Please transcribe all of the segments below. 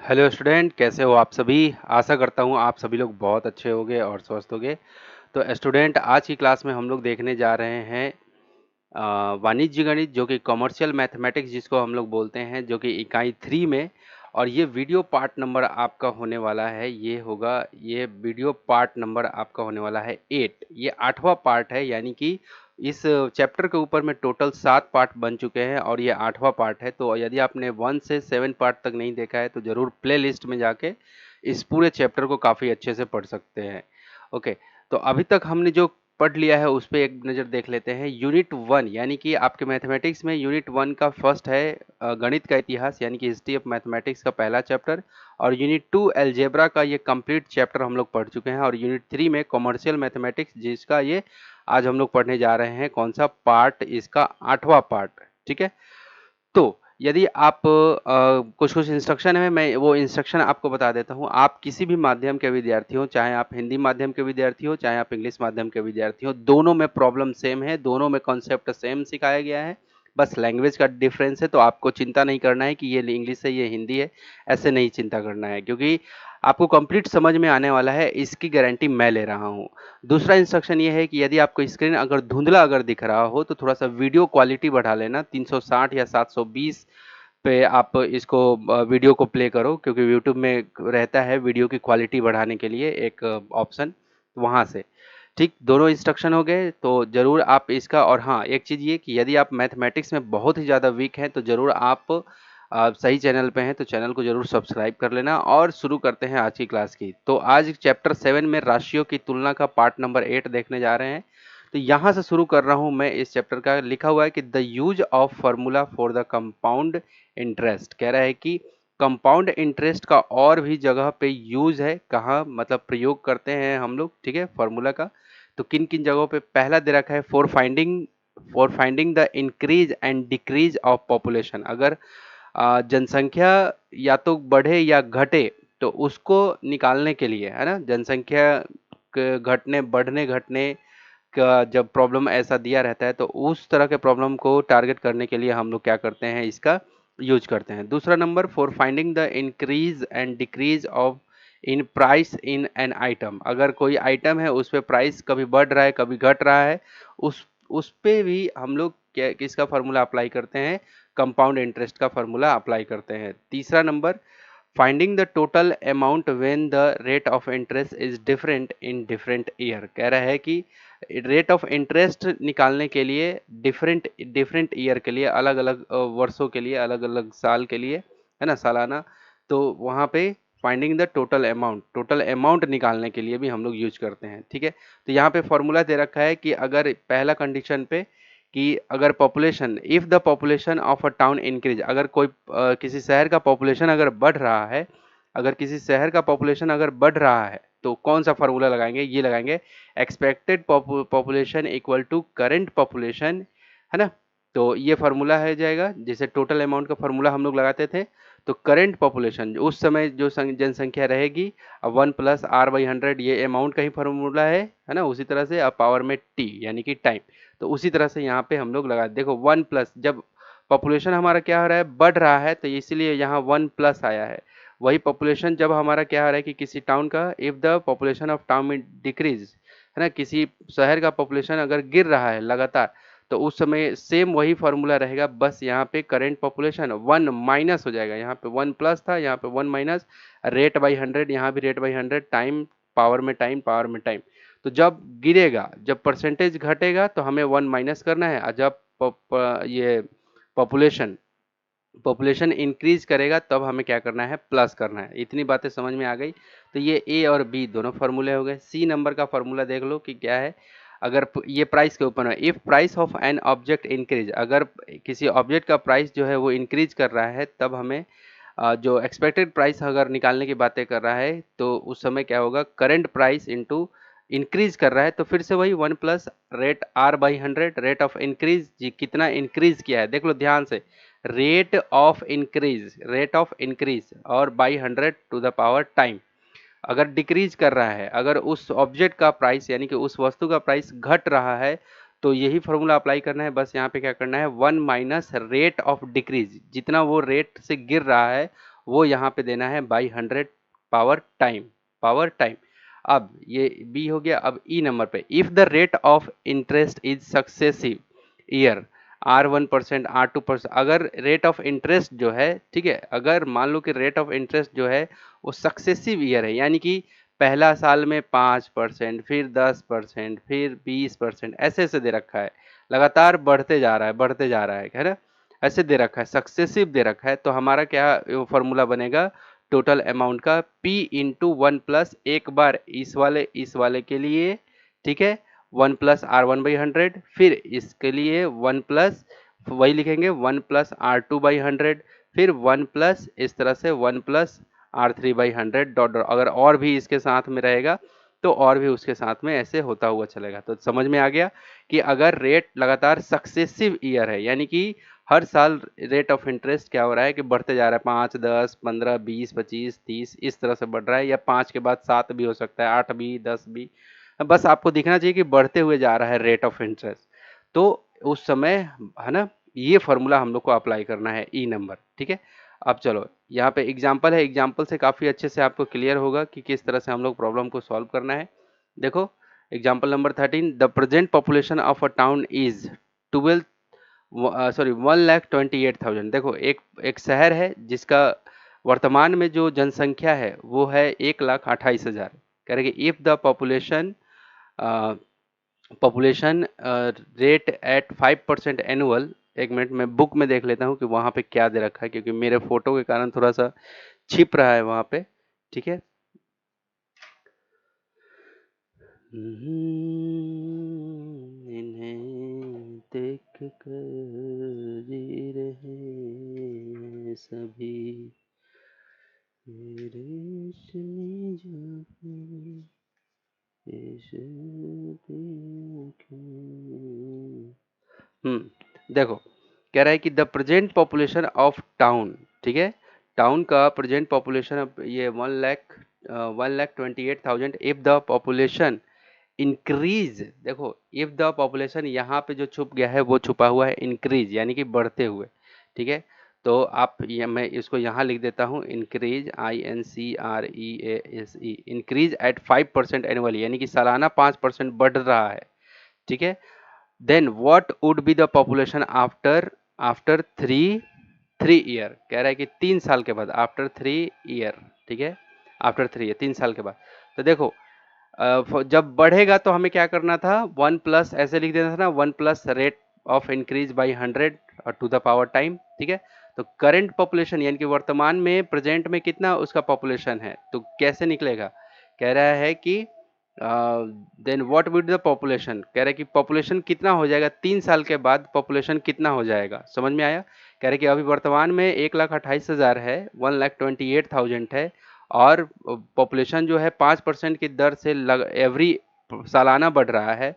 Hello student, कैसे हो आप सभी। आशा करता हूँ आप सभी लोग बहुत अच्छे होंगे और स्वस्थ होंगे। तो स्टूडेंट, आज की क्लास में हम लोग देखने जा रहे हैं वाणिज्य गणित, जो कि कॉमर्शियल मैथमेटिक्स जिसको हम लोग बोलते हैं, जो कि इकाई 3 में। और ये वीडियो पार्ट नंबर आपका होने वाला है, ये वीडियो पार्ट नंबर आपका होने वाला है 8। ये 8वां पार्ट है, यानी कि इस चैप्टर के ऊपर में टोटल 7 पार्ट बन चुके हैं और ये 8वां पार्ट है। तो यदि आपने 1 से 7 पार्ट तक नहीं देखा है तो ज़रूर प्ले लिस्ट में जाके इस पूरे चैप्टर को काफ़ी अच्छे से पढ़ सकते हैं। ओके। तो अभी तक हमने जो पढ़ लिया है उस पे एक नज़र देख लेते हैं। यूनिट 1 यानी कि आपके मैथमेटिक्स में यूनिट 1 का फर्स्ट है गणित का इतिहास, यानी कि हिस्ट्री ऑफ मैथमेटिक्स का पहला चैप्टर। और यूनिट 2 अलजेब्रा का ये कंप्लीट चैप्टर हम लोग पढ़ चुके हैं। और यूनिट 3 में कॉमर्शियल मैथमेटिक्स, जिसका ये आज हम लोग पढ़ने जा रहे हैं, कौन सा पार्ट, इसका 8वां पार्ट। ठीक है। तो यदि आप कुछ कुछ इंस्ट्रक्शन है, मैं वो इंस्ट्रक्शन आपको बता देता हूँ। आप किसी भी माध्यम के विद्यार्थी हो, चाहे आप हिंदी माध्यम के विद्यार्थी हो, चाहे आप इंग्लिश माध्यम के विद्यार्थी हो, दोनों में प्रॉब्लम सेम है, दोनों में कॉन्सेप्ट सेम सिखाया गया है। बस लैंग्वेज का डिफरेंस है। तो आपको चिंता नहीं करना है कि ये इंग्लिश है ये हिंदी है, ऐसे नहीं चिंता करना है, क्योंकि आपको कंप्लीट समझ में आने वाला है, इसकी गारंटी मैं ले रहा हूँ। दूसरा इंस्ट्रक्शन ये है कि यदि आपको स्क्रीन अगर धुंधला अगर दिख रहा हो तो थोड़ा सा वीडियो क्वालिटी बढ़ा लेना। 360 या 720 पे आप इसको वीडियो को प्ले करो, क्योंकि यूट्यूब में रहता है वीडियो की क्वालिटी बढ़ाने के लिए एक ऑप्शन, वहाँ से। ठीक, दोनों इंस्ट्रक्शन हो गए। तो ज़रूर आप इसका, और हाँ, एक चीज़ ये कि यदि आप मैथमेटिक्स में बहुत ही ज़्यादा वीक हैं तो ज़रूर आप सही चैनल पे हैं तो चैनल को ज़रूर सब्सक्राइब कर लेना। और शुरू करते हैं आज की क्लास की। तो आज चैप्टर 7 में राशियों की तुलना का पार्ट नंबर 8 देखने जा रहे हैं। तो यहाँ से शुरू कर रहा हूँ मैं। इस चैप्टर का लिखा हुआ है कि the use of formula for the compound interest. कह रहा है कि कंपाउंड इंटरेस्ट का और भी जगह पे यूज है, कहाँ मतलब प्रयोग करते हैं हम लोग। ठीक है, फार्मूला का। तो किन किन जगहों पे, पहला दे रखा है for finding the increase and decrease of population. अगर जनसंख्या या तो बढ़े या घटे तो उसको निकालने के लिए, है ना, जनसंख्या घटने बढ़ने घटने का जब प्रॉब्लम ऐसा दिया रहता है तो उस तरह के प्रॉब्लम को टारगेट करने के लिए हम लोग क्या करते हैं, इसका यूज करते हैं। दूसरा number, for finding the increase and decrease of in price in an item. अगर कोई आइटम है उस पे प्राइस कभी बढ़ रहा है कभी घट रहा है, उस पे भी हम लोग क्या किसका फार्मूला अप्लाई करते हैं, कंपाउंड इंटरेस्ट का फार्मूला अप्लाई करते हैं। तीसरा number, finding the total amount when the rate of interest is different in different year. कह रहा है कि रेट ऑफ इंटरेस्ट निकालने के लिए डिफरेंट डिफरेंट ईयर के लिए, अलग अलग वर्षों के लिए, अलग अलग साल के लिए, है ना, सालाना। तो वहाँ पे फाइंडिंग द टोटल अमाउंट निकालने के लिए भी हम लोग यूज करते हैं। ठीक है। तो यहाँ पे फॉर्मूला दे रखा है कि अगर पहला कंडीशन पे कि अगर population, if the population of a town increase, अगर कोई किसी शहर का पॉपुलेशन अगर बढ़ रहा है, अगर किसी शहर का पॉपुलेशन अगर बढ़ रहा है तो कौन सा फार्मूला लगाएंगे, ये लगाएंगे, expected population equal to current population, है ना। तो ये फार्मूला है जाएगा, जैसे टोटल अमाउंट का फार्मूला हम लोग लगाते थे। तो करेंट पॉपुलेशन, उस समय जो जनसंख्या रहेगी, अब 1+r/100 ये अमाउंट का ही फार्मूला है ना। उसी तरह से अब पावर में t यानी कि टाइम। तो उसी तरह से यहाँ पे हम लोग लगा, देखो 1+, जब पॉपुलेशन हमारा क्या हो रहा है, बढ़ रहा है, तो इसीलिए यहाँ 1+ आया है। वही पॉपुलेशन जब हमारा क्या हो रहा है कि किसी टाउन का, if the population of town में डिक्रीज, है ना, किसी शहर का पॉपुलेशन अगर गिर रहा है लगातार, तो उस समय सेम वही फार्मूला रहेगा, बस यहाँ पे करेंट पॉपुलेशन 1 माइनस हो जाएगा। यहाँ पे 1+ था, यहाँ पे 1 माइनस, रेट बाई 100, यहाँ भी रेट बाई 100, टाइम पावर में टाइम, पावर में टाइम। तो जब गिरेगा, जब परसेंटेज घटेगा तो हमें 1 माइनस करना है, और जब ये पॉपुलेशन पॉपुलेशन इंक्रीज करेगा तब हमें क्या करना है, प्लस करना है। इतनी बातें समझ में आ गई। तो ये ए और बी दोनों फार्मूले हो गए। सी नंबर का फार्मूला देख लो कि क्या है। अगर ये प्राइस के ऊपर है, if price of an object increase, अगर किसी ऑब्जेक्ट का प्राइस जो है वो इंक्रीज कर रहा है, तब हमें जो एक्सपेक्टेड प्राइस अगर निकालने की बातें कर रहा है तो उस समय क्या होगा, करंट प्राइस इंटू इंक्रीज कर रहा है, तो फिर से वही 1+ rate r/100, rate of increase जी कितना इंक्रीज किया है, देख लो ध्यान से, रेट ऑफ इंक्रीज और by 100 to the power time. अगर डिक्रीज कर रहा है, अगर उस ऑब्जेक्ट का प्राइस यानी कि उस वस्तु का प्राइस घट रहा है, तो यही फॉर्मूला अप्लाई करना है। बस यहाँ पे क्या करना है, 1 माइनस रेट ऑफ डिक्रीज, जितना वो रेट से गिर रहा है वो यहाँ पे देना है बाई 100 पावर टाइम। अब ये बी हो गया। अब ई नंबर पे, if the rate of interest is successive year R1%, R2%, अगर रेट ऑफ इंटरेस्ट जो है, ठीक है, अगर मान लो कि रेट ऑफ इंटरेस्ट जो है वो सक्सेसिव ईयर है, यानी कि पहला साल में 5%, फिर 10%, फिर 20%, ऐसे ऐसे दे रखा है, लगातार बढ़ते जा रहा है, बढ़ते जा रहा है ना, ऐसे दे रखा है, सक्सेसिव दे रखा है, तो हमारा क्या फॉर्मूला बनेगा टोटल अमाउंट का, P इंटू 1+, एक बार इस वाले के लिए, ठीक है, 1+R1/100, फिर इसके लिए 1+, वही लिखेंगे 1+R2/100, फिर 1+, इस तरह से 1+R3/100 डॉट डॉट, अगर और भी इसके साथ में रहेगा तो और भी उसके साथ में ऐसे होता हुआ चलेगा। तो समझ में आ गया कि अगर रेट लगातार सक्सेसिव ईयर है, यानी कि हर साल रेट ऑफ इंटरेस्ट क्या हो रहा है कि बढ़ते जा रहा है, 5, 10, 15, 20, 25, 30, इस तरह से बढ़ रहा है, या 5 के बाद 7 भी हो सकता है, 8 भी, 10 भी, बस आपको दिखना चाहिए कि बढ़ते हुए जा रहा है रेट ऑफ इंटरेस्ट। तो उस समय, है ना, ये फॉर्मूला हम लोग को अप्लाई करना है, ई नंबर, ठीक है। अब चलो यहाँ पे एग्जाम्पल है, एग्जाम्पल से काफ़ी अच्छे से आपको क्लियर होगा कि किस तरह से हम लोग प्रॉब्लम को सॉल्व करना है। देखो example number 13, the present population of a town is 1,28,000। देखो एक एक शहर है जिसका वर्तमान में जो जनसंख्या है वो है 1,28,000। कह रहे कि if the population rate at 5% annual. एक मिनट मैं बुक में देख लेता हूँ कि वहाँ पे क्या दे रखा है, क्योंकि मेरे फोटो के कारण थोड़ा सा छिप रहा है वहाँ पे, ठीक है। इन्हें देख कर जी रहे सभी रेशमी जुल्फें, देखो कह रहा है कि the present population of town, ठीक है, टाउन का प्रेजेंट पॉपुलेशन ये 1,28,000। इफ द पॉपुलेशन इंक्रीज, देखो इफ द पॉपुलेशन यहाँ पे जो छुप गया है वो छुपा हुआ है इंक्रीज, यानी कि बढ़ते हुए, ठीक है। तो आप ये, मैं इसको यहाँ लिख देता हूँ, increase, INCREASE, increase at 5% annually, यानी कि सालाना 5% बढ़ रहा है, ठीक है। Then what would be the population after after three year, कह रहा है कि 3 साल के बाद, आफ्टर 3 ईयर, ठीक है, आफ्टर 3 ईयर, 3 साल के बाद। तो देखो जब बढ़ेगा तो हमें क्या करना था, 1+, ऐसे लिख देना था ना, 1+ rate of increase by 100 to the power time, ठीक है। तो करंट पॉपुलेशन यानी कि वर्तमान में, प्रेजेंट में कितना उसका पॉपुलेशन है, तो कैसे निकलेगा, कह रहा है कि then what will the population, कह रहा है कि पॉपुलेशन कितना हो जाएगा 3 साल के बाद, पॉपुलेशन कितना हो जाएगा, समझ में आया। कह रहे कि अभी वर्तमान में 1,28,000 है, 1,28,000 है, और पॉपुलेशन जो है 5% की दर से एवरी सालाना बढ़ रहा है,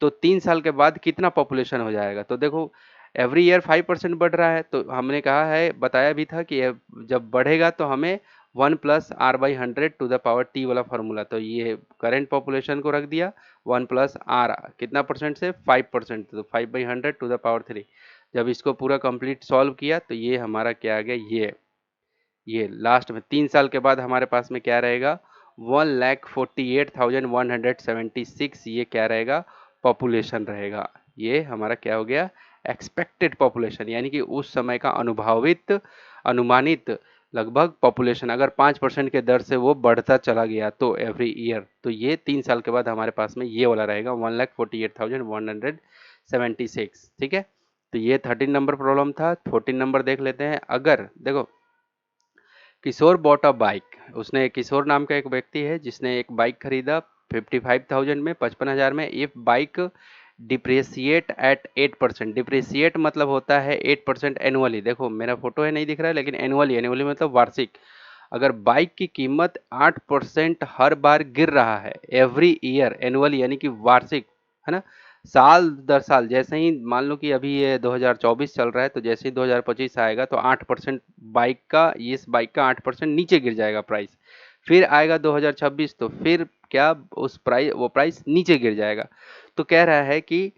तो 3 साल के बाद कितना पॉपुलेशन हो जाएगा। तो देखो एवरी ईयर 5% बढ़ रहा है, तो हमने कहा है, बताया भी था कि जब बढ़ेगा तो हमें 1+R/100 to the power T वाला फॉर्मूला, तो ये करेंट पॉपुलेशन को रख दिया, 1+R कितना परसेंट से, 5%, तो 5/100 टू द पावर 3। जब इसको पूरा कंप्लीट सॉल्व किया तो ये हमारा क्या आ गया, ये लास्ट में 3 साल के बाद हमारे पास में क्या रहेगा, 1,48,176, ये क्या रहेगा, पॉपुलेशन रहेगा। ये हमारा क्या हो गया, एक्सपेक्टेड पॉपुलेशन, यानी कि उस समय का अनुमानित लगभग पॉपुलेशन, अगर 5% के दर से वो बढ़ता चला गया तो एवरी ईयर, तो ये 3 साल के बाद हमारे पास में ये वाला रहेगा 1,48,176, ठीक है। तो ये 13 नंबर प्रॉब्लम था। 14 नंबर देख लेते हैं। अगर देखो किशोर बॉट अ बाइक, उसने, किशोर नाम का एक व्यक्ति है जिसने एक बाइक खरीदा 55,000 में, 55,000 में। इफ बाइक डिप्रेशिएट एट 8%, डिप्रेशिएट मतलब होता है 8% एनुअली, देखो मेरा फोटो है नहीं दिख रहा है, लेकिन एनुअली, एनुअली मतलब वार्षिक। अगर बाइक की कीमत 8% हर बार गिर रहा है, एवरी ईयर, एनुअली यानी कि वार्षिक, है ना, साल दर साल, जैसे ही मान लो कि अभी ये 2024 चल रहा है, तो जैसे ही 2025 आएगा तो 8% बाइक का, इस बाइक का 8% नीचे गिर जाएगा प्राइस। फिर आएगा 2026 तो फिर क्या, उस प्राइस, वो प्राइस नीचे गिर जाएगा। तो कह रहा है कि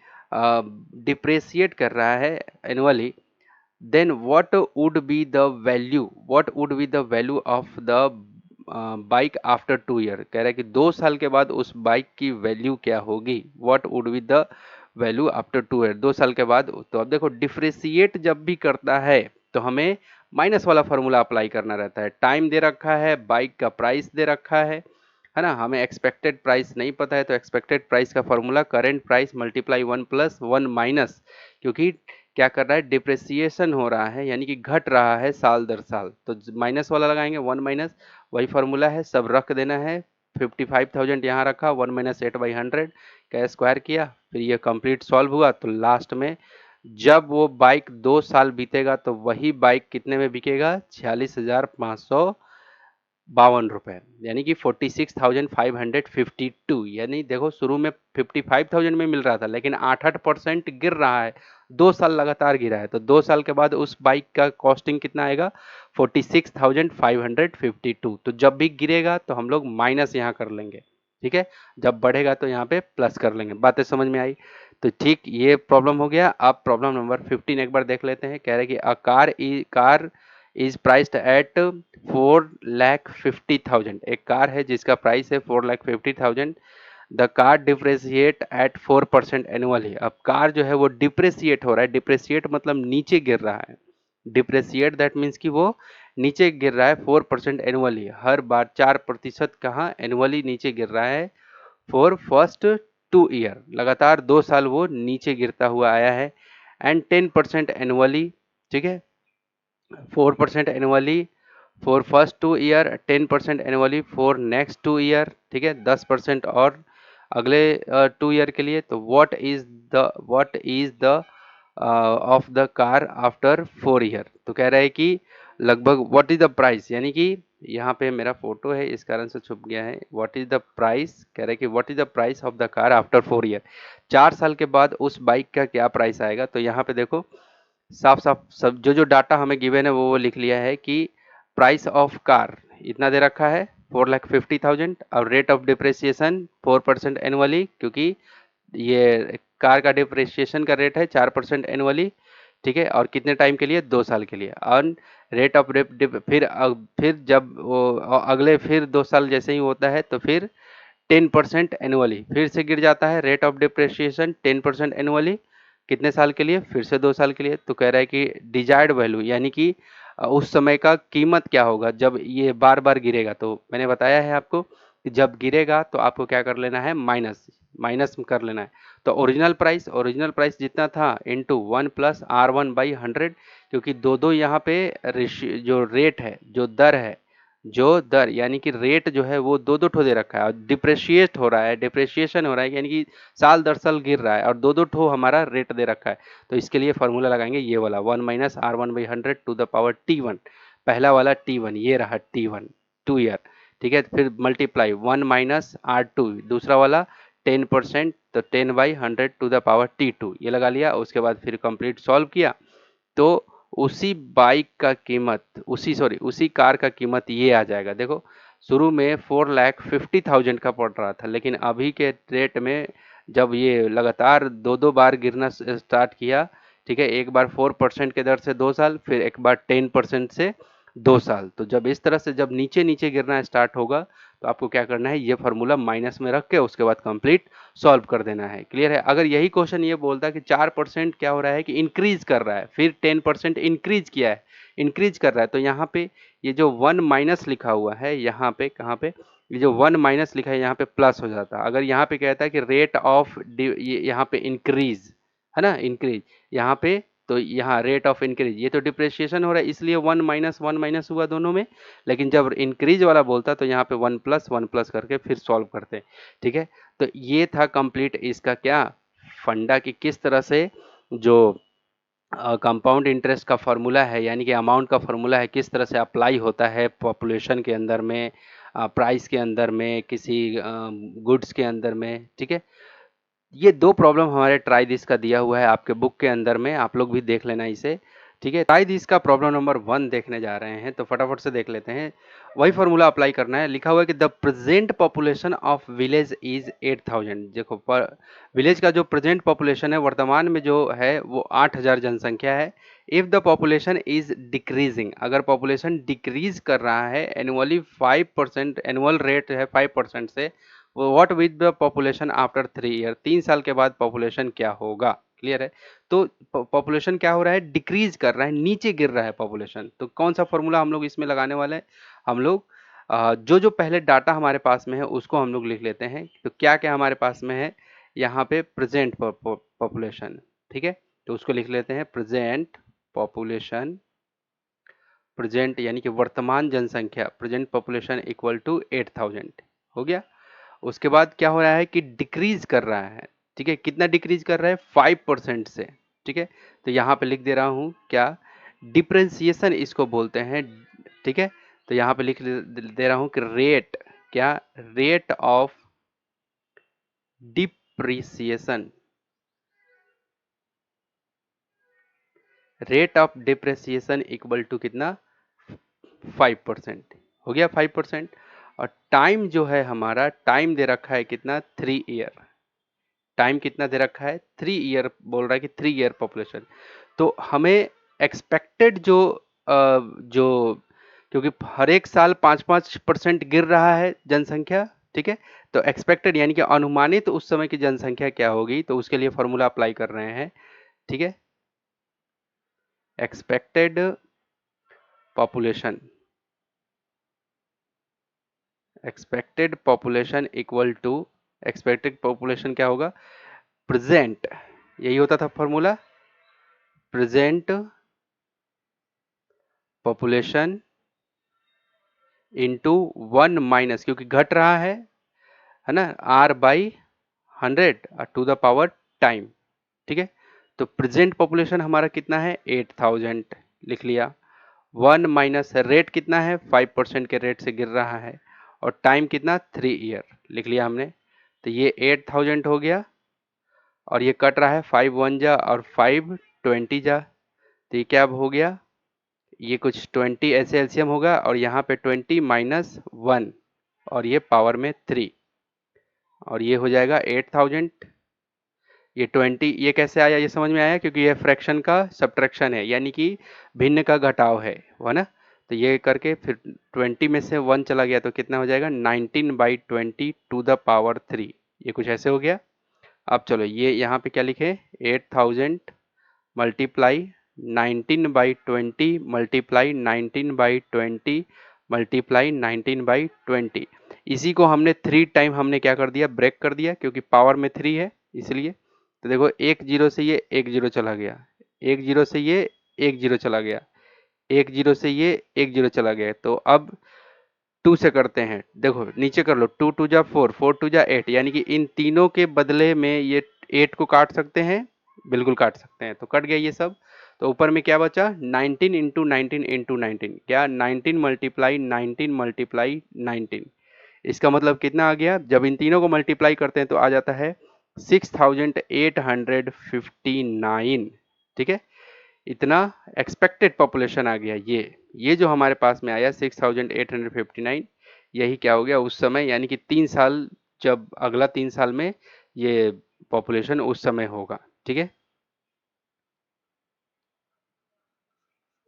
डिप्रेशिएट कर रहा है annually then what would be the value of the bike after 2 year. कह रहा है कि 2 साल के बाद उस बाइक की वैल्यू क्या होगी, what would be the value after 2 year, 2 साल के बाद। तो अब देखो डिफ्रेशिएट जब भी करता है तो हमें माइनस वाला फॉर्मूला अप्लाई करना रहता है। टाइम दे रखा है, बाइक का प्राइस दे रखा है ना, हमें एक्सपेक्टेड प्राइस नहीं पता है, तो एक्सपेक्टेड प्राइस का formula current price multiply 1 + 1 minus, क्योंकि क्या कर रहा है, डिप्रेसिएशन हो रहा है यानी कि घट रहा है साल दर साल, तो माइनस वाला लगाएंगे 1 माइनस, वही फॉर्मूला है, सब रख देना है। 55,000 यहाँ रखा, 1 - 8/100 का स्क्वायर किया, फिर ये कंप्लीट सॉल्व हुआ। तो लास्ट में जब वो बाइक 2 साल बीतेगा तो वही बाइक कितने में बिकेगा, 46,552 रुपए, यानी कि 46,552। यानी देखो शुरू में 55,000 में मिल रहा था, लेकिन 8-8% गिर रहा है, 2 साल लगातार गिरा है, तो 2 साल के बाद उस बाइक का कॉस्टिंग कितना आएगा, 46,552। तो जब भी गिरेगा तो हम लोग माइनस यहाँ कर लेंगे, ठीक है, जब बढ़ेगा तो यहाँ पे प्लस कर लेंगे। बातें समझ में आई? तो ठीक, ये प्रॉब्लम हो गया। अब प्रॉब्लम नंबर 15 एक बार देख लेते हैं। कह रहे हैं कि a car is priced at 4,50,000। एक कार है जिसका प्राइस है 4,50,000। The car depreciate at 4% annually. अब कार जो है वो डिप्रेशिएट हो रहा है, डिप्रेशिएट मतलब नीचे गिर रहा है, डिप्रेशिएट दैट मीन्स कि वो नीचे गिर रहा है 4% एनुअली, हर बार 4% कहाँ एनुअली नीचे गिर रहा है, फॉर फर्स्ट 2 ईयर, लगातार 2 साल वो नीचे गिरता हुआ आया है। एंड 10% एनुअली, ठीक है, 4% annually for first 2 year, 10% annually for next 2 year, ठीक है, 10% और अगले 2 ईयर के लिए। तो what is the of the car after 4 year. तो कह रहा है कि लगभग व्हाट इज द प्राइस, यानी कि यहाँ पे मेरा फोटो है इस कारण से छुप गया है। व्हाट इज द प्राइस, कह रहा है कि what is the price of the car after 4 year, 4 साल के बाद उस बाइक का क्या प्राइस आएगा। तो यहाँ पे देखो साफ साफ सब जो जो डाटा हमें गिवन है वो लिख लिया है कि प्राइस ऑफ कार इतना दे रखा है 4,50,000, और रेट ऑफ डिप्रेसिएशन 4% एनुअली, क्योंकि ये कार का डिप्रेशिएशन का रेट है 4% एनुअली, ठीक है, और कितने टाइम के लिए, 2 साल के लिए। और रेट ऑफ फिर जब वो अगले फिर 2 साल जैसे ही होता है तो फिर 10% एनुअली फिर से गिर जाता है, रेट ऑफ डिप्रेशिएशन 10% एनुअली, कितने साल के लिए, फिर से 2 साल के लिए। तो कह रहा है कि डिजायर्ड वैल्यू यानी कि उस समय का कीमत क्या होगा जब ये बार बार गिरेगा। तो मैंने बताया है आपको कि जब गिरेगा तो आपको क्या कर लेना है, माइनस माइनस कर लेना है। तो ओरिजिनल प्राइस जितना था इंटू 1 + R1/100, क्योंकि दो दो यहाँ पे जो रेट है, जो दर यानी कि रेट जो है वो दो दो ठो दे रखा है, और डिप्रेशिएशन हो रहा है यानी कि साल दर साल गिर रहा है, और दो दो ठो हमारा रेट दे रखा है। तो इसके लिए फॉर्मूला लगाएंगे ये वाला 1 - R1/100 to the power T1, पहला वाला T1 ये रहा T1 2 ईयर, ठीक है, फिर मल्टीप्लाई 1 - R2 दूसरा वाला 10%, तो 10/100 टू द पावर T2 ये लगा लिया। उसके बाद फिर कंप्लीट सॉल्व किया तो उसी बाइक का कीमत उसी कार का कीमत ये आ जाएगा। देखो शुरू में 4,50,000 का पड़ रहा था, लेकिन अभी के रेट में जब ये लगातार दो दो बार गिरना स्टार्ट किया, ठीक है, एक बार 4% के दर से 2 साल, फिर एक बार 10% से 2 साल, तो जब इस तरह से जब नीचे नीचे गिरना स्टार्ट होगा तो आपको क्या करना है, ये फार्मूला माइनस में रख के उसके बाद कंप्लीट सॉल्व कर देना है। क्लियर है? अगर यही क्वेश्चन ये बोलता है कि 4% क्या हो रहा है कि इंक्रीज कर रहा है, फिर 10% इंक्रीज किया है, इंक्रीज कर रहा है, तो यहाँ पे ये जो 1 माइनस लिखा हुआ है, यहाँ पे कहाँ पे, ये जो 1 माइनस लिखा है यहाँ पे प्लस हो जाता। अगर यहाँ पे कहता है कि रेट ऑफ यहाँ पे इंक्रीज है ना, इंक्रीज यहाँ पे, तो यहाँ रेट ऑफ इंक्रीज, ये तो डिप्रेशिएशन हो रहा है इसलिए 1 माइनस हुआ दोनों में, लेकिन जब इंक्रीज वाला बोलता तो यहाँ पे 1 + 1 + करके फिर सॉल्व करते, ठीक है। तो ये था कंप्लीट इसका क्या फंडा, कि किस तरह से जो कंपाउंड इंटरेस्ट का फॉर्मूला है यानी कि अमाउंट का फॉर्मूला है, किस तरह से अप्लाई होता है पॉपुलेशन के अंदर में, प्राइस के अंदर में, किसी गुड्स के अंदर में, ठीक है। ये दो प्रॉब्लम हमारे ट्राई दिस का दिया हुआ है आपके बुक के अंदर में, आप लोग भी देख लेना इसे। ठीक है, शायद इसका प्रॉब्लम नंबर 1 देखने जा रहे हैं, तो फटाफट से देख लेते हैं। वही फॉर्मूला अप्लाई करना है। लिखा हुआ है कि the present population of village is 8000। देखो, विलेज का जो प्रेजेंट पॉपुलेशन है, वर्तमान में जो है वो 8000 जनसंख्या है। If the population is decreasing, अगर पॉपुलेशन डिक्रीज कर रहा है एनुअली 5%, एनुअल रेट है 5% से, what with the population after 3 year, 3 साल के बाद पॉपुलेशन क्या होगा। क्लियर है। तो पॉपुलेशन क्या हो रहा है, डिक्रीज कर रहा है, नीचे गिर रहा है पॉपुलेशन। तो कौन सा फॉर्मूला हम लोग इसमें लगाने वाले हैं, हम लोग जो जो पहले डाटा हमारे पास में है उसको हम लोग लिख लेते हैं। तो क्या क्या हमारे पास में है यहाँ पे, प्रेजेंट पॉपुलेशन। ठीक है, तो उसको लिख लेते हैं प्रेजेंट पॉपुलेशन, प्रेजेंट यानी कि वर्तमान जनसंख्या, प्रेजेंट पॉपुलेशन इक्वल टू 8000 हो गया। उसके बाद क्या हो रहा है कि डिक्रीज कर रहा है। ठीक है, कितना डिक्रीज कर रहा है, 5% से। ठीक है, तो यहाँ पे लिख दे रहा हूँ क्या, डिफ्रेंसिएशन इसको बोलते हैं। ठीक है, तो यहाँ पे लिख दे रहा हूँ कि रेट, क्या, rate of depreciation, rate of depreciation equal to कितना, 5% हो गया, 5%। और टाइम जो है हमारा, टाइम दे रखा है कितना, 3 ईयर। टाइम कितना दे रखा है, 3 ईयर बोल रहा है कि 3 ईयर पॉपुलेशन। तो हमें एक्सपेक्टेड जो, क्योंकि हर एक साल 5-5% गिर रहा है जनसंख्या। ठीक है, तो एक्सपेक्टेड यानी कि अनुमानित तो उस समय की जनसंख्या क्या होगी, तो उसके लिए फॉर्मूला अप्लाई कर रहे हैं। ठीक है, expected population, expected population equal to, expected population क्या होगा, प्रेजेंट, यही होता था formula, present population into 1 minus, क्योंकि घट रहा है ना, R by 100 to the power time. ठीक है, तो प्रेजेंट पॉपुलेशन हमारा कितना है, 8000 लिख लिया। 1 माइनस रेट कितना है, 5% के रेट से गिर रहा है, और टाइम कितना, 3 ईयर लिख लिया हमने। तो ये 8000 हो गया, और ये कट रहा है 5 1 जा और 5 20 जा, तो ये क्या हो गया, ये कुछ 20 ऐसे एलसीएम होगा, और यहाँ पे 20 माइनस 1 और ये पावर में 3, और ये हो जाएगा 8000। ये 20, ये कैसे आया, ये समझ में आया, क्योंकि ये फ्रैक्शन का सब्ट्रैक्शन है, यानी कि भिन्न का घटाव है, वो ना। तो ये करके फिर 20 में से 1 चला गया तो कितना हो जाएगा, 19/20 टू द पावर 3, ये कुछ ऐसे हो गया। अब चलो ये यहाँ पे क्या लिखे, 8000 मल्टीप्लाई 19/20 मल्टीप्लाई 19/20 मल्टीप्लाई 19/20, इसी को हमने 3 टाइम हमने क्या कर दिया, ब्रेक कर दिया, क्योंकि पावर में 3 है इसलिए। तो देखो, एक जीरो से ये एक जीरो चला गया, एक जीरो से ये एक जीरो चला गया, एक जीरो से ये एक जीरो चला गया। तो अब 2 से करते हैं, देखो नीचे कर लो, 2 2 जा 4, 4 2 जा 8, यानी कि इन तीनों के बदले में ये 8 को काट सकते हैं, बिल्कुल काट सकते हैं, तो कट गया ये सब। तो ऊपर में क्या बचा, 19 इंटू 19 इंटू 19, क्या, 19 मल्टीप्लाई 19 मल्टीप्लाई 19। इसका मतलब कितना आ गया, जब इन तीनों को मल्टीप्लाई करते हैं तो आ जाता है 6859। ठीक है, इतना एक्सपेक्टेड पॉपुलेशन आ गया। ये जो हमारे पास में आया 6859, यही क्या हो गया उस समय, यानी कि 3 साल, जब अगला 3 साल में ये पॉपुलेशन उस समय होगा। ठीक है,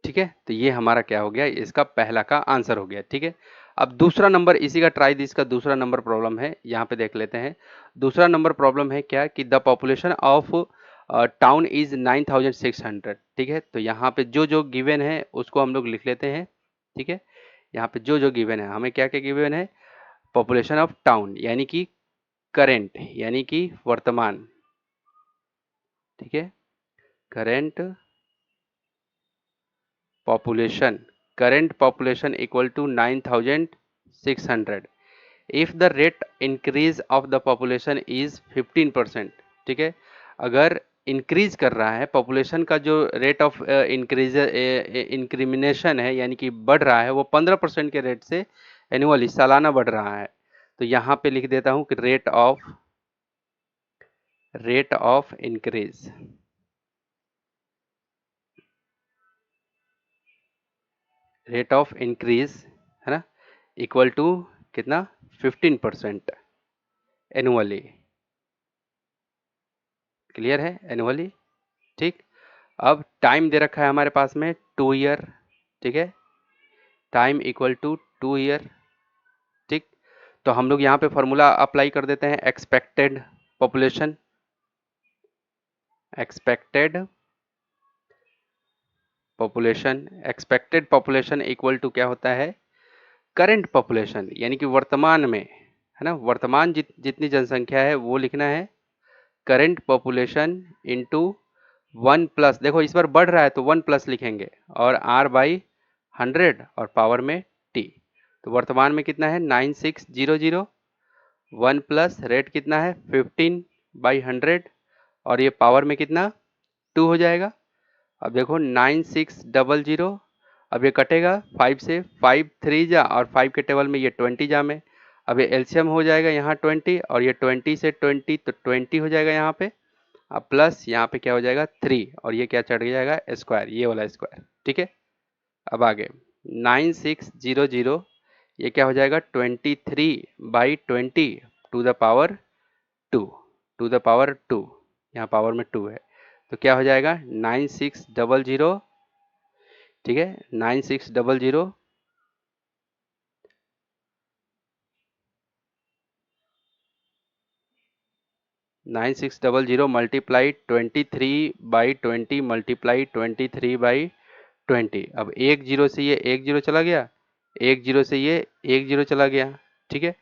ठीक है, तो ये हमारा क्या हो गया, इसका पहला का आंसर हो गया। ठीक है, अब दूसरा नंबर इसी का ट्राई दिस का दूसरा नंबर प्रॉब्लम है, यहाँ पे देख लेते हैं। दूसरा नंबर प्रॉब्लम है क्या, कि the population of town is 9600। ठीक है, तो यहाँ पे जो जो गिवन है उसको हम लोग लिख लेते हैं। ठीक है, यहाँ पे जो जो गिवन है, हमें क्या क्या गिवन है, पॉपुलेशन ऑफ टाउन यानी कि करेंट, यानी कि वर्तमान। ठीक है, current population, current population equal to 9600 if the rate increase of the population is 15%। ठीक है, अगर इंक्रीज कर रहा है पॉपुलेशन का, जो रेट ऑफ इंक्रीज इंक्रीमिनेशन है यानी कि बढ़ रहा है, वो 15% के रेट से एनुअली सालाना बढ़ रहा है। तो यहाँ पे लिख देता हूँ कि rate of increase, rate of increase, है ना, इक्वल टू कितना, 15% एनुअली। क्लियर है, एनुअली। ठीक। अब टाइम दे रखा है हमारे पास में 2 ईयर। ठीक है, टाइम इक्वल टू 2 ईयर। ठीक। तो हम लोग यहाँ पे फॉर्मूला अप्लाई कर देते हैं, expected population. Expected population, expected population equal to क्या होता है, करंट पॉपुलेशन, यानी कि वर्तमान में, है ना, वर्तमान जितनी जनसंख्या है वो लिखना है, करंट पॉपुलेशन इंटू 1+, देखो इस बार बढ़ रहा है तो 1+ लिखेंगे, और R/100 और पावर में T। तो वर्तमान में कितना है 9600, 1+ रेट कितना है 15/100, और ये पावर में कितना 2 हो जाएगा। अब देखो 9600, अब ये कटेगा 5 से, 5 3 जा, और 5 के टेबल में ये 20 जा में, अब ये एलसीएम हो जाएगा यहाँ 20, और ये 20 से 20 तो 20 हो जाएगा यहाँ पे, अब प्लस यहाँ पे क्या हो जाएगा 3, और ये क्या चढ़ जाएगा स्क्वायर, ये वाला स्क्वायर। ठीक है, अब आगे 9600, ये क्या हो जाएगा 23/20 to the power 2, to the power 2, यहाँ पावर में 2 है, तो क्या हो जाएगा 9600। ठीक है, 9600 9600 मल्टीप्लाई 23/20 मल्टीप्लाई 23/20। अब एक जीरो से ये एक जीरो चला गया, एक जीरो से ये एक जीरो चला गया। ठीक है,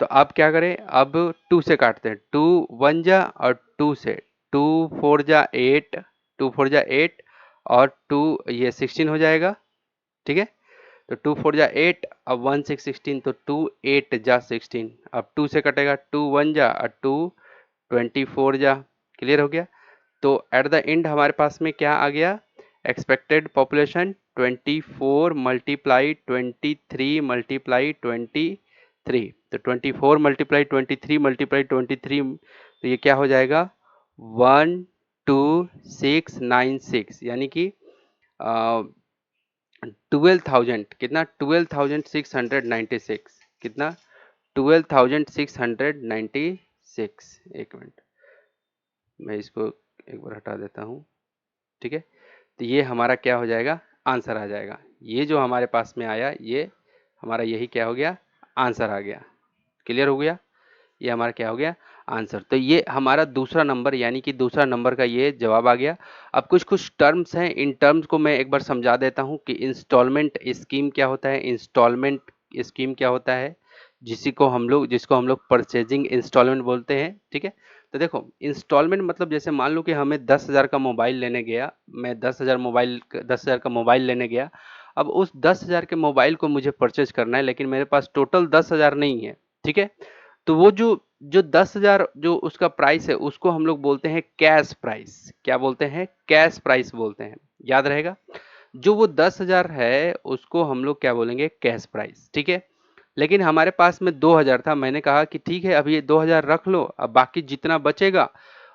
तो अब क्या करें, अब 2 से काटते हैं, 2 1 जा, और 2 से 2 4 जा 8, 2 4 जा 8, और 2 ये 16 हो जाएगा। ठीक है, तो 2 4 जा 8, अब 1 6 16, तो 2 8 जा 16, अब 2 से कटेगा, 2 1 जा, और 2 24 जा। क्लियर हो गया। तो एट द एंड हमारे पास में क्या आ गया, एक्सपेक्टेड पॉपुलेशन 24 मल्टीप्लाई 23 मल्टीप्लाई 23, तो 24 मल्टीप्लाई 23 मल्टीप्लाई 23, तो ये क्या हो जाएगा 12696, यानी कि 12,000, कितना 12,696, कितना 12,696। एक मिनट, मैं इसको एक बार हटा देता हूँ। ठीक है, तो ये हमारा क्या हो जाएगा, आंसर आ जाएगा। ये जो हमारे पास में आया, ये हमारा यही क्या हो गया, आंसर आ गया। क्लियर हो गया, ये हमारा क्या हो गया, आंसर। तो ये हमारा दूसरा नंबर, यानी कि दूसरा नंबर का ये जवाब आ गया। अब कुछ कुछ टर्म्स हैं, इन टर्म्स को मैं एक बार समझा देता हूँ कि इंस्टॉलमेंट स्कीम क्या होता है, इंस्टॉलमेंट स्कीम क्या होता है, जिसको हम लोग परचेजिंग इंस्टॉलमेंट बोलते हैं। ठीक है, तो देखो इंस्टॉलमेंट मतलब जैसे मान लो कि हमें 10,000 का मोबाइल लेने गया, मैं 10,000 का मोबाइल लेने गया। अब उस 10,000 के मोबाइल को मुझे परचेज करना है, लेकिन मेरे पास टोटल 10,000 नहीं है। ठीक है, तो वो जो जो 10,000 जो उसका प्राइस है, उसको हम लोग बोलते हैं कैश प्राइस। क्या बोलते हैं, कैश प्राइस बोलते हैं, याद रहेगा। जो वो 10,000 है उसको हम लोग क्या बोलेंगे, कैश प्राइस। ठीक है, लेकिन हमारे पास में 2,000 था, मैंने कहा कि ठीक है अब ये 2,000 रख लो, अब बाकी जितना बचेगा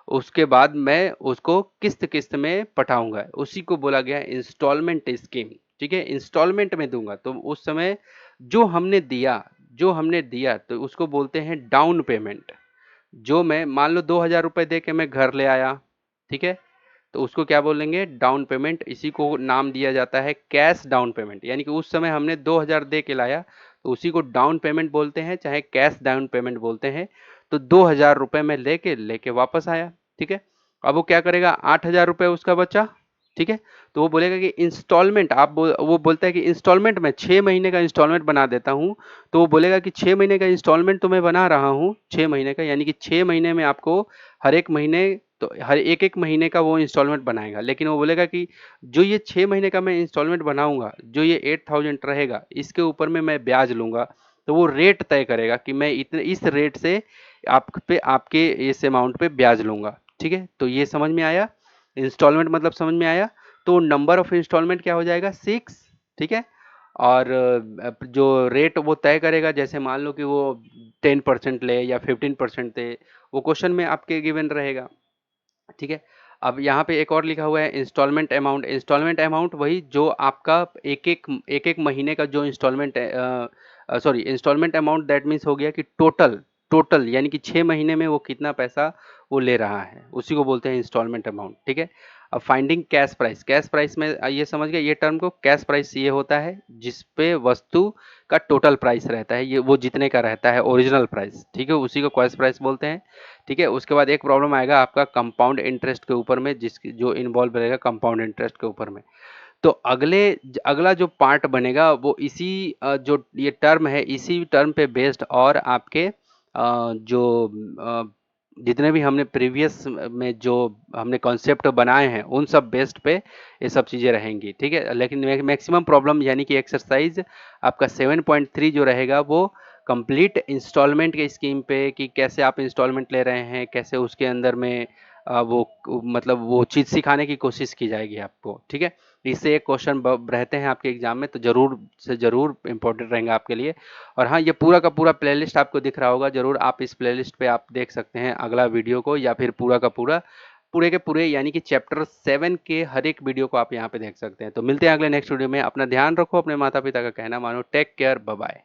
उसके बाद मैं उसको किस्त किस्त में पटाऊंगा, उसी को बोला गया इंस्टॉलमेंट स्कीम। ठीक है, इंस्टॉलमेंट में दूंगा, तो उस समय जो हमने दिया तो उसको बोलते हैं डाउन पेमेंट। जो मैं मान लो 2,000 रुपये दे के मैं घर ले आया, ठीक है, तो उसको क्या बोलेंगे, डाउन पेमेंट। इसी को नाम दिया जाता है कैश डाउन पेमेंट, यानी कि उस समय हमने 2,000 दे के लाया, तो उसी को डाउन पेमेंट बोलते हैं, चाहे कैश डाउन पेमेंट बोलते हैं। तो 2,000 रुपये में लेके वापस आया। ठीक है, अब वो क्या करेगा, 8,000 रुपये उसका बचा। ठीक है, तो वो बोलेगा कि इंस्टॉलमेंट, वो बोलता है कि इंस्टॉलमेंट में 6 महीने का इंस्टॉलमेंट बना देता हूँ। तो वो बोलेगा कि 6 महीने का इंस्टॉलमेंट तो मैं बना रहा हूँ 6 महीने का, यानी कि 6 महीने में आपको हर एक महीने, तो हर एक एक महीने का वो इंस्टॉलमेंट बनाएगा। लेकिन वो बोलेगा कि जो ये 6 महीने का मैं इंस्टॉलमेंट बनाऊंगा, जो ये 8,000 रहेगा, इसके ऊपर में मैं ब्याज लूंगा। तो वो रेट तय करेगा कि मैं इतने इस रेट से आपके इस अमाउंट पे ब्याज लूंगा। ठीक है, तो ये समझ में आया, इंस्टॉलमेंट मतलब समझ में आया। तो नंबर ऑफ इंस्टॉलमेंट क्या हो जाएगा 6। ठीक है, और जो रेट वो तय करेगा, जैसे मान लो कि वो 10% ले या 15% दे, वो क्वेश्चन में आपके गिवन रहेगा। ठीक है, अब यहाँ पे एक और लिखा हुआ है इंस्टॉलमेंट अमाउंट। इंस्टॉलमेंट अमाउंट वही जो आपका एक एक महीने का जो instalment, sorry, instalment amount that means हो गया कि टोटल, टोटल यानी कि 6 महीने में वो कितना पैसा वो ले रहा है, उसी को बोलते हैं इंस्टॉलमेंट अमाउंट। ठीक है। अब finding cash price, cash price में ये समझ गए ये टर्म को। कैश प्राइस ये होता है जिस पे वस्तु का टोटल प्राइस रहता है, ये वो जितने का रहता है ओरिजिनल प्राइस, ठीक है, उसी को कैश प्राइस बोलते हैं। ठीक है। उसके बाद एक प्रॉब्लम आएगा आपका कंपाउंड इंटरेस्ट के ऊपर में, जिसकी जो इन्वॉल्व रहेगा कंपाउंड इंटरेस्ट के ऊपर में। तो अगला जो पार्ट बनेगा वो इसी जो ये टर्म है इसी टर्म पे बेस्ड, और आपके जो अ, जितने भी हमने प्रीवियस में जो हमने कॉन्सेप्ट बनाए हैं उन सब बेस्ड पे ये सब चीज़ें रहेंगी। ठीक है। लेकिन मैक्सिमम प्रॉब्लम यानी कि एक्सरसाइज आपका 7.3 जो रहेगा वो कंप्लीट इंस्टॉलमेंट के स्कीम पे, कि कैसे आप इंस्टॉलमेंट ले रहे हैं, कैसे उसके अंदर में मतलब वो चीज़ सिखाने की कोशिश की जाएगी आपको। ठीक है। इससे एक क्वेश्चन रहते हैं आपके एग्जाम में, तो जरूर से जरूर इंपॉर्टेंट रहेंगे आपके लिए। और हाँ, ये पूरा का पूरा प्लेलिस्ट आपको दिख रहा होगा, जरूर आप इस प्लेलिस्ट पे आप देख सकते हैं अगला वीडियो को, या फिर पूरा का पूरा पूरे के पूरे यानी कि चैप्टर 7 के हर एक वीडियो को आप यहाँ पे देख सकते हैं। तो मिलते हैं अगले नेक्स्ट वीडियो में। अपना ध्यान रखो, अपने माता पिता का कहना मानो। Take care, bye bye.